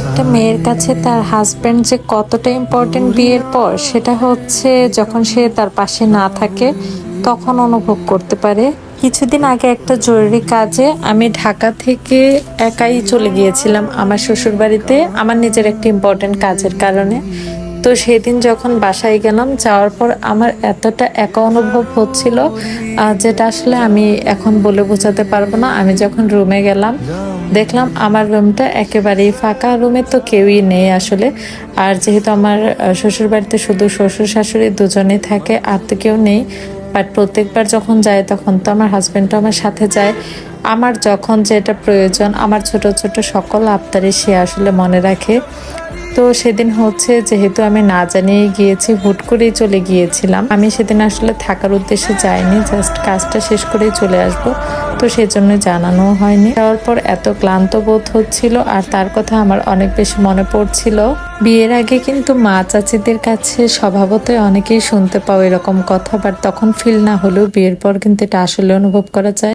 একটা মেয়ের কাছে তার হাজবেন্ড যে কতটা ইম্পর্টেন্ট বিয়ের পর সেটা হচ্ছে যখন সে তার পাশে না থাকে তখন অনুভব করতে পারে। কিছুদিন আগে একটা জরুরি কাজে আমি ঢাকা থেকে একাই চলে গিয়েছিলাম আমার শ্বশুর বাড়িতে আমার নিজের একটা ইম্পর্টেন্ট কাজের কারণে। তো সেদিন যখন বাসায় গেলাম, যাওয়ার পর আমার এতটা একা অনুভব হচ্ছিল যেটা আসলে আমি এখন বলে বোঝাতে পারবো না। আমি যখন রুমে গেলাম দেখলাম আমার রুমটা একেবারেই ফাঁকা, রুমে তো কেউই নেই আসলে। আর যেহেতু আমার শ্বশুর বাড়িতে শুধু শ্বশুর শাশুড়ি দুজনেই থাকে, আর তো কেউ নেই। বাট প্রত্যেকবার যখন যায় তখন তো আমার হাজবেন্ডও আমার সাথে যায়। আমার যখন যেটা প্রয়োজন, আমার ছোট ছোট সকল আবদারে সে আসলে মনে রাখে। তো সেদিন হচ্ছে যেহেতু আমি না জানিয়ে গিয়েছি, হুট করেই চলে গিয়েছিলাম। আমি সেদিন আসলে থাকার উদ্দেশ্যে যাইনি, জাস্ট কাজটা শেষ করেই চলে আসব। তো সেজন্য জানানো হয়নি। যাওয়ার পর এত ক্লান্ত বোধ হচ্ছিল, আর তার কথা আমার অনেক বেশি মনে পড়ছিল। বিয়ের আগে কিন্তু মা চাচিদের কাছে স্বভাবতই অনেকেই শুনতে পাও এরকম কথা, বাট তখন ফিল না হলেও বিয়ের পর কিন্তু এটা আসলে অনুভব করা যায়।